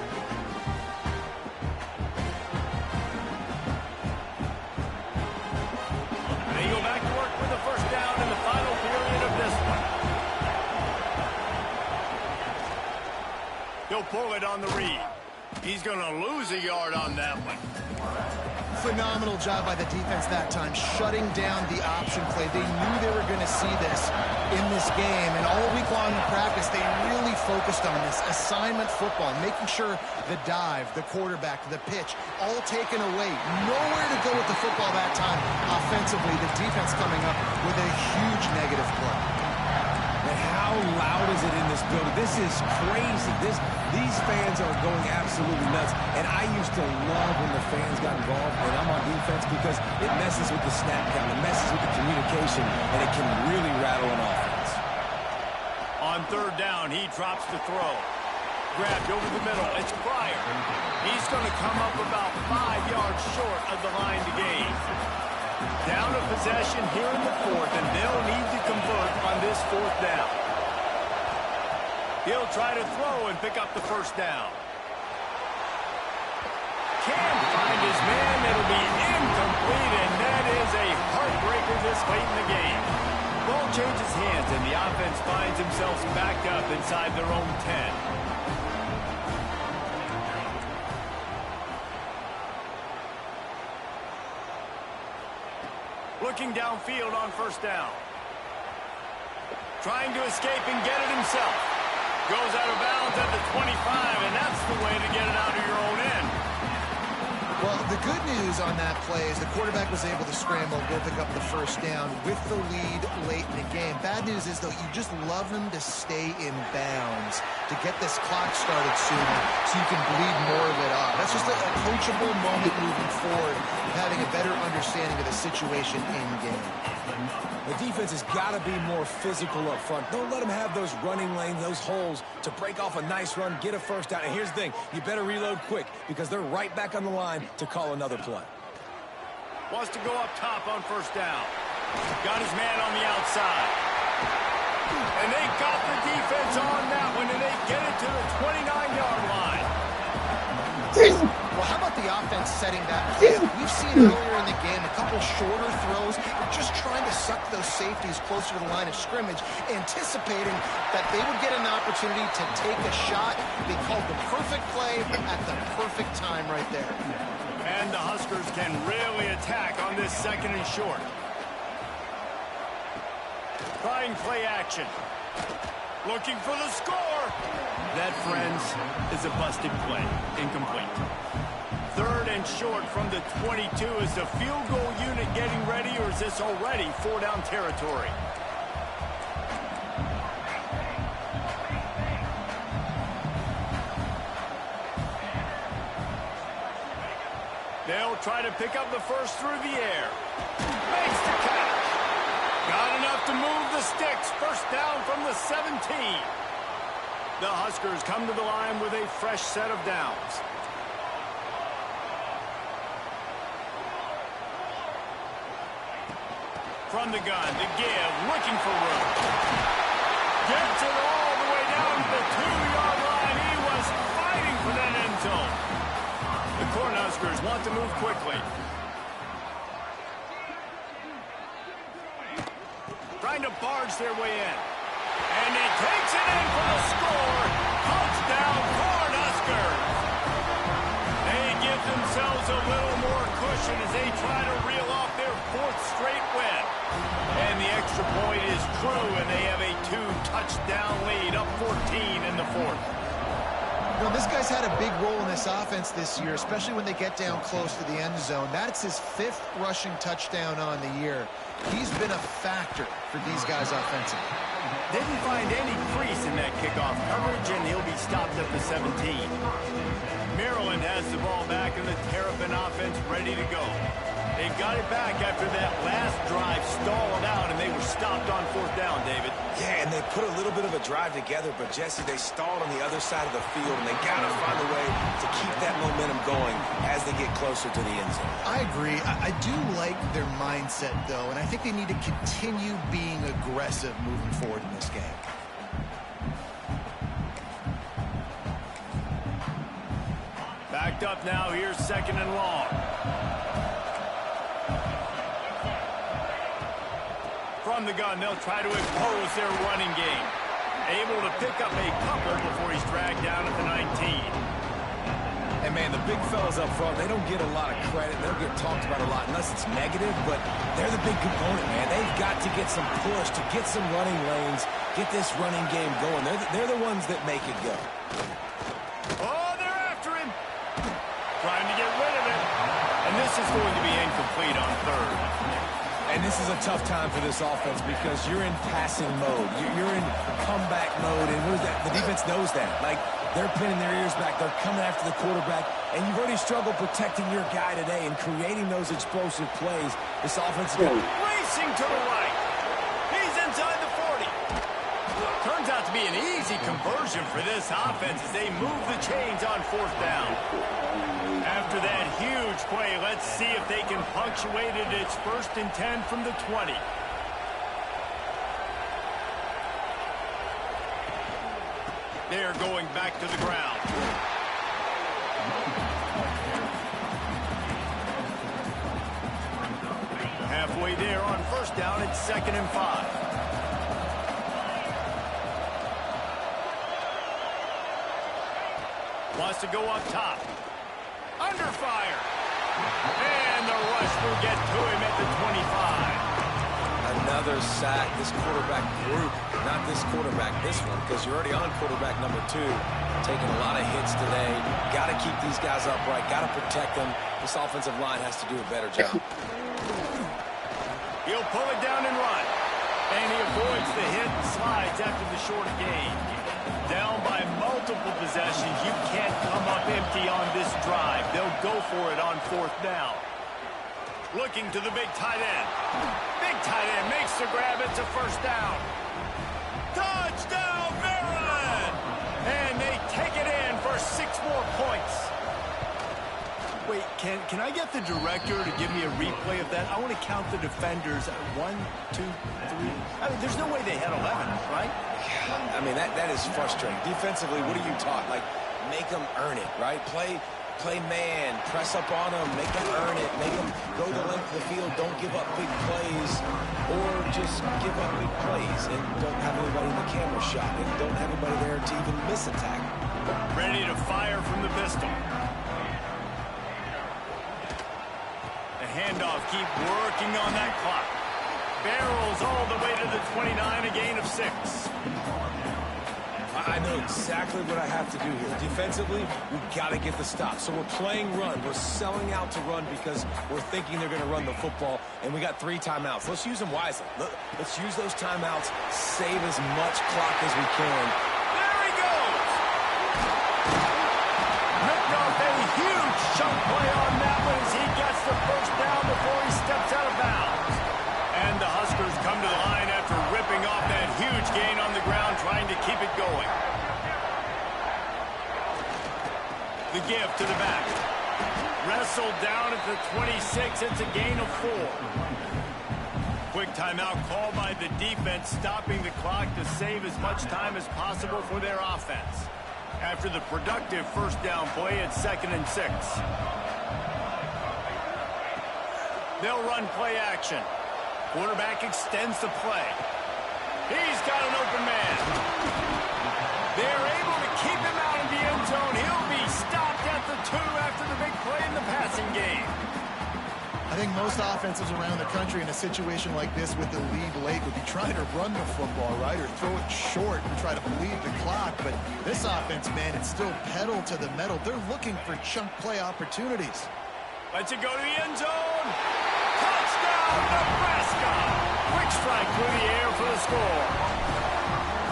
They go back to work with the 1st down in the final period of this one. He'll pull it on the read. He's going to lose a yard on that one. Phenomenal job by the defense that time, shutting down the option play. They knew they were going to see this in this game, and all week long in practice, they really focused on this assignment football, making sure the dive, the quarterback, the pitch, all taken away. Nowhere to go with the football that time. Offensively, the defense coming up with a huge negative play. And how loud is it in this building? This is crazy. These fans are going absolutely nuts. And I used to love when the fans got involved when I'm on defense because it messes with the snap count, it messes with the communication, and it can really rattle an offense. On 3rd down, he drops the throw. Grabbed over the middle. It's Pryor. He's going to come up about 5 yards short of the line to gain. Down a possession here in the 4th, and they'll need to convert on this 4th down. He'll try to throw and pick up the 1st down. Can't find his man. It'll be incomplete, and that is a heartbreaker this late in the game. Ball changes hands, and the offense finds themselves backed up inside their own 10. Looking downfield on first down. Trying to escape and get it himself. Goes out of bounds at the 25, and that's the way to get it out of your own end. Well, the good news on that play is the quarterback was able to scramble and go pick up the first down with the lead late in the game. Bad news is, though, you just love him to stay in bounds to get this clock started sooner so you can bleed more of it off. That's just a coachable moment moving forward, having a better understanding of the situation in game. The defense has got to be more physical up front. Don't let them have those running lanes, those holes to break off a nice run, get a first down. And here's the thing, you better reload quick because they're right back on the line to call another play. Wants to go up top on first down. Got his man on the outside. And they got the defense on that one, and they get it to the 29-yard line. Well, how about the offense setting that play? We've seen earlier in the game a couple shorter throws. They're just trying to suck those safeties closer to the line of scrimmage, anticipating that they would get an opportunity to take a shot. They called the perfect play at the perfect time right there. And the Huskers can really attack on this second and short. Trying play action. Looking for the score. That, friends, is a busted play. Incomplete. Third and short from the 22. Is the field goal unit getting ready, or is this already four-down territory? They'll try to pick up the first through the air. Makes the catch. Got enough to move the sticks. First down from the 17. The Huskers come to the line with a fresh set of downs. From the gun to give, looking for room. Gets it all the way down to the 2-yard line. He was fighting for that end zone. The Cornhuskers want to move quickly. Trying to barge their way in. And he takes it in for the score. Touchdown, Cornhuskers. They give themselves a little more cushion as they try to reel off their fourth straight win. And the extra point is true, and they have a 2-touchdown lead, up 14 in the fourth. You know, this guy's had a big role in this offense this year, especially when they get down close to the end zone. That's his 5th rushing touchdown on the year. He's been a factor for these guys offensively. Didn't find any crease in that kickoff coverage, and he'll be stopped at the 17. Maryland has the ball back, and the Terrapin offense ready to go. They got it back after that last drive stalled out, and they were stopped on fourth down, David. Yeah, and they put a little bit of a drive together, but, Jesse, they stalled on the other side of the field, and they got to find a way to keep that momentum going as they get closer to the end zone. I agree. I do like their mindset, though, and I think they need to continue being aggressive moving forward in this game. Backed up now. Here's second and long. From the gun, they'll try to impose their running game. Able to pick up a couple before he's dragged down at the 19. And, man, the big fellas up front, they don't get a lot of credit. They don't get talked about a lot unless it's negative, but they're the big component, man. They've got to get some push, to get some running lanes, get this running game going. They're the ones that make it go. Oh, they're after him. Trying to get rid of it. And this is going to be incomplete on third. And this is a tough time for this offense because you're in passing mode. You're in comeback mode, and the defense knows that. Like, they're pinning their ears back. They're coming after the quarterback, and you've already struggled protecting your guy today and creating those explosive plays. This offense is racing to the right. He's inside the 40. Turns out to be an easy conversion for this offense as they move the chains on fourth down. After that huge play, let's see if they can punctuate it. It's 1st and 10 from the 20. They're going back to the ground. halfway there on first down. It's 2nd and 5. Wants to go up top. Under fire. And the rush will get to him at the 25. Another sack. This quarterback group, not this quarterback, this one, because you're already on quarterback number 2. Taking a lot of hits today. Got to keep these guys upright. Got to protect them. This offensive line has to do a better job. He'll pull it down and run. And he avoids the hit and slides after the short gain. Down by multiple possessions. You can't come up empty on this drive. They'll go for it on 4th down. Looking to the big tight end. Big tight end makes the grab. It's a first down. Touchdown, Maryland! And they take it in for 6 more points. Wait, can I get the director to give me a replay of that? I want to count the defenders. 1, 2, 3. I mean, there's no way they had 11, right? I mean, that is frustrating. Defensively, what are you taught? Like, make them earn it, right? Play man, press up on them, make them earn it, make them go the length of the field, don't give up big plays, or just give up big plays and don't have anybody in the camera shot and don't have anybody there to even miss a tackle. Ready to fire from the pistol. The handoff, keep working on that clock. Barrels all the way to the 29, a gain of 6. I know exactly what I have to do here. Defensively, we've got to get the stop. So we're playing run. We're selling out to run because we're thinking they're going to run the football, and we got 3 timeouts. Let's use them wisely. Let's use those timeouts, save as much clock as we can. There he goes! Ripped off a huge chunk play on that one as he gets the first down before he steps out of bounds. And the Huskers come to the line after ripping off that huge gain on the ground, trying to keep it going. The give to the back. Wrestled down at the 26. It's a gain of 4. Quick timeout called by the defense, stopping the clock to save as much time as possible for their offense. After the productive first down play, it's 2nd and 6. They'll run play action. Quarterback extends the play. He's got an open man. They're able to keep him out of the end zone. He'll be stopped at the 2 after the big play in the passing game. I think most offenses around the country in a situation like this with the lead late would be trying to run the football, right, or throw it short and try to bleed the clock. But this offense, man, it's still pedal to the metal. They're looking for chunk play opportunities. Lets it go to the end zone. Touchdown, Nebraska! Quick strike through the air for the score.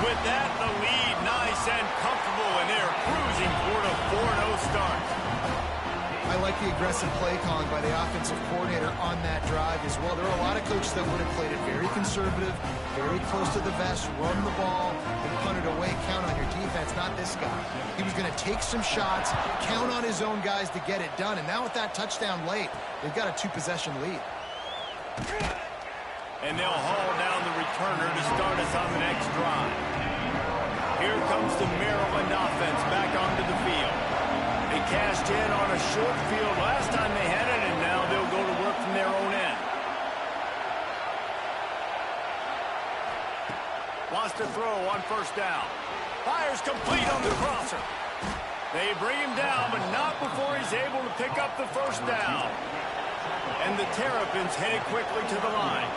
With that, the lead nice and comfortable, and they're cruising toward a 4-0 start. I like the aggressive play calling by the offensive coordinator on that drive as well. There are a lot of coaches that would have played it very conservative, very close to the vest, run the ball, and punt it away, count on your defense. Not this guy. He was going to take some shots, count on his own guys to get it done, and now with that touchdown late, they've got a 2-possession lead. And they'll haul down the returner to start us on the next drive. Here comes the Maryland offense back onto the field. They cashed in on a short field last time they had it, and now they'll go to work from their own end. Wants to throw on first down. Fires complete on the crosser. They bring him down, but not before he's able to pick up the first down. And the Terrapins headed quickly to the line.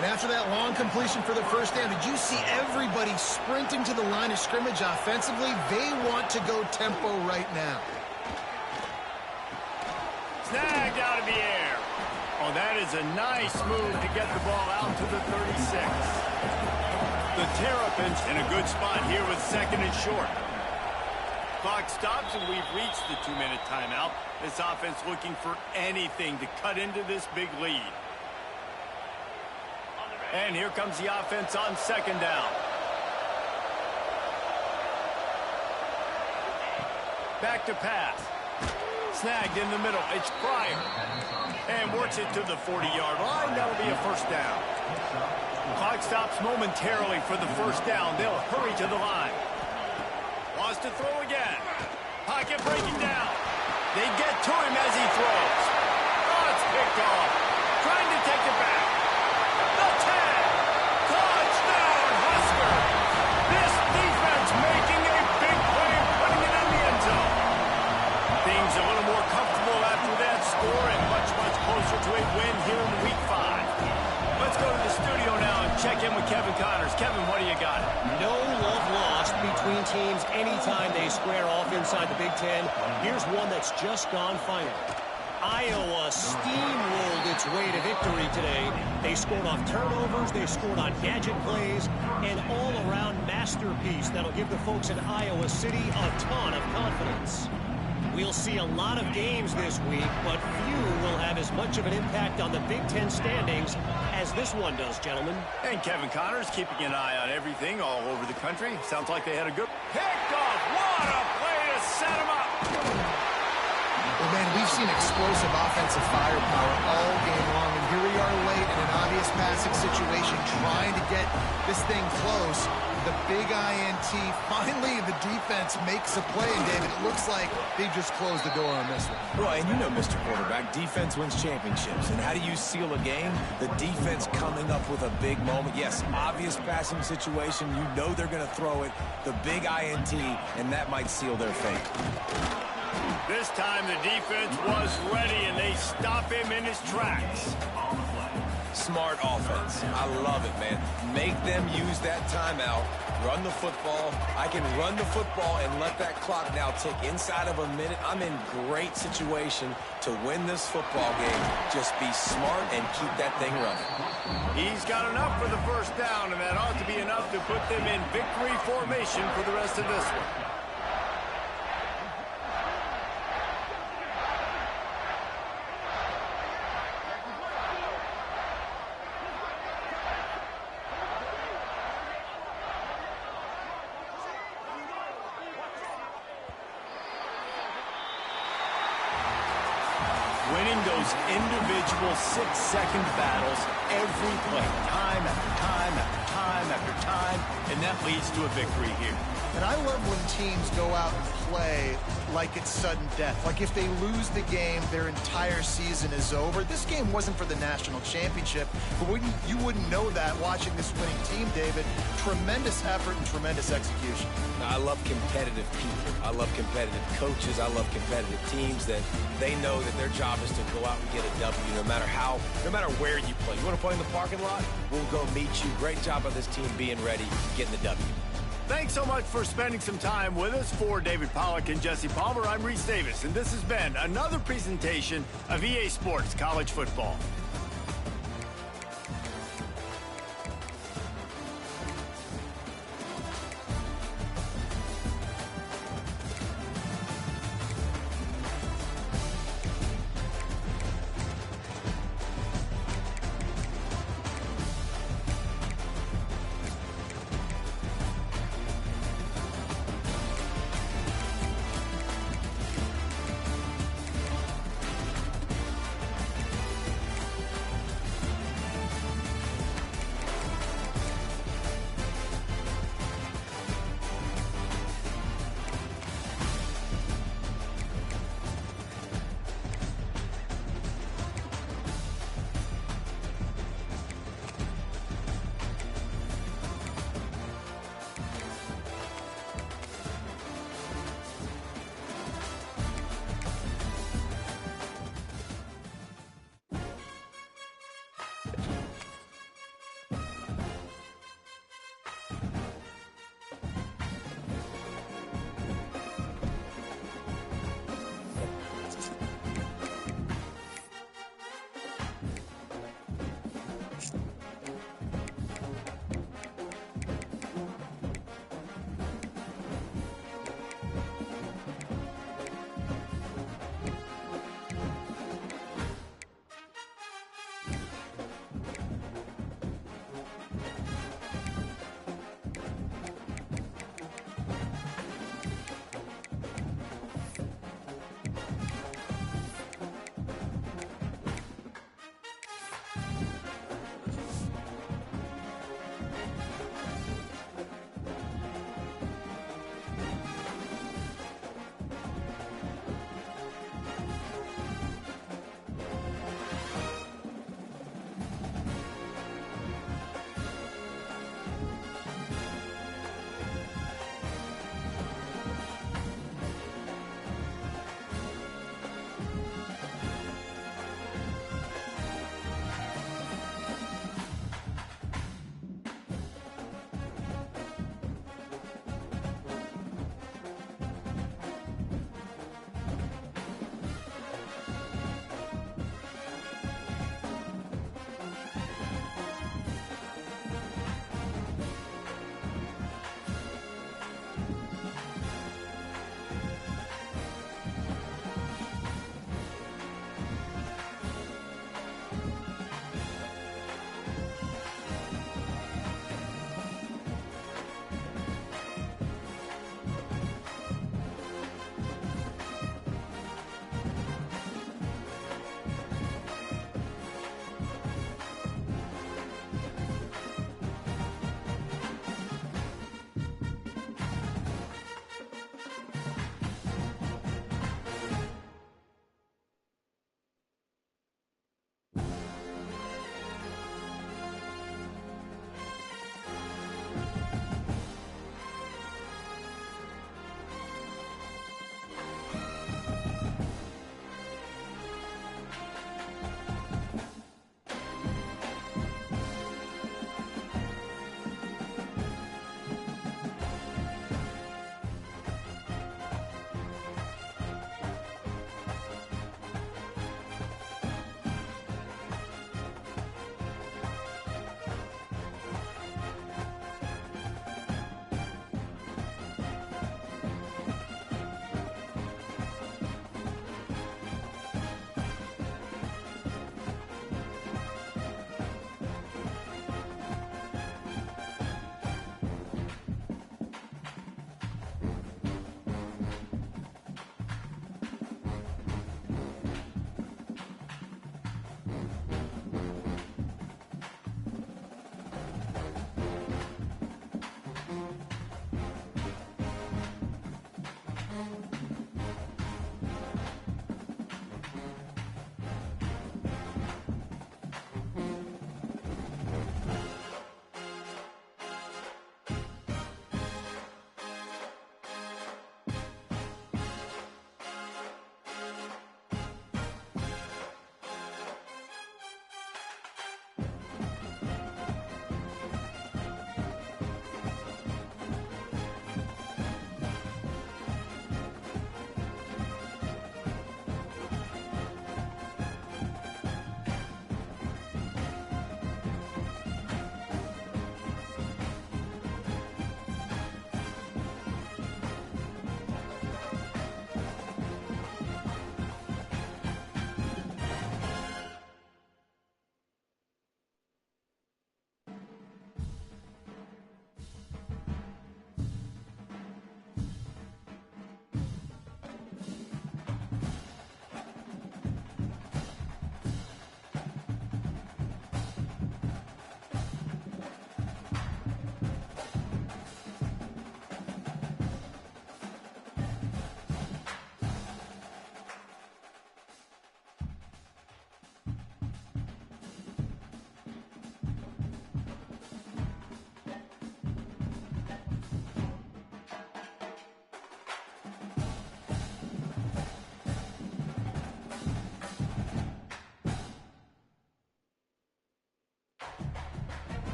And after that long completion for the first down, did you see everybody sprinting to the line of scrimmage offensively? They want to go tempo right now. Snagged out of the air. Oh, that is a nice move to get the ball out to the 36. The Terrapins in a good spot here with 2nd and short. Clock stops, and we've reached the 2-minute timeout. This offense looking for anything to cut into this big lead. And here comes the offense on 2nd down. Back to pass. Snagged in the middle. It's Pryor. And works it to the 40-yard line. That'll be a first down. Clock stops momentarily for the first down. They'll hurry to the line. Wants to throw again. Pocket breaking down. They get to him as he throws. Oh, it's picked off. Trying to take take it back. The 10. Touchdown, Husker. This defense making a big play and putting it in the end zone. Things a little more comfortable after that score and much, much closer to a win here in Week 5. Let's go to the studio now and check in with Kevin Connors. Kevin, what do you got? No love lost between teams anytime they square off inside the Big Ten. Here's one that's just gone final. Iowa steamrolled its way to victory today. They scored off turnovers, they scored on gadget plays, an all-around masterpiece that'll give the folks in Iowa City a ton of confidence. We'll see a lot of games this week, but few will have as much of an impact on the Big Ten standings as this one does, gentlemen. And Kevin Connors keeping an eye on everything all over the country. Sounds like they had a good pick off. What a play to set him up. Well, man, we've seen explosive offensive firepower all game long, and here we are late in an obvious passing situation trying to get this thing close. The big INT, finally the defense makes a play, and David, it looks like they just closed the door on this one. Well, and you know, Mr. Quarterback, defense wins championships. And how do you seal a game? The defense coming up with a big moment. Yes, obvious passing situation. You know they're going to throw it. The big INT, and that might seal their fate. This time the defense was ready, and they stop him in his tracks. Smart offense. I love it, man. Make them use that timeout. Run the football. I can run the football and let that clock now tick inside of a minute. I'm in great situation to win this football game. Just be smart and keep that thing running. He's got enough for the first down, and that ought to be enough to put them in victory formation for the rest of this one. Winning those individual 6-second battles every play, time after time after time after time, and that leads to a victory here. And I love when teams go out and play like it's sudden death. Like if they lose the game, their entire season is over. This game wasn't for the national championship, but you wouldn't know that watching this winning team, David. Tremendous effort and tremendous execution. I love competitive people. I love competitive coaches. I love competitive teams that they know that their job is to go out and get a W no matter where you play. You want to play in the parking lot? We'll go meet you. Great job of this team being ready, getting the W. Thanks so much for spending some time with us. For David Pollack and Jesse Palmer, I'm Reese Davis, and this has been another presentation of EA Sports College Football.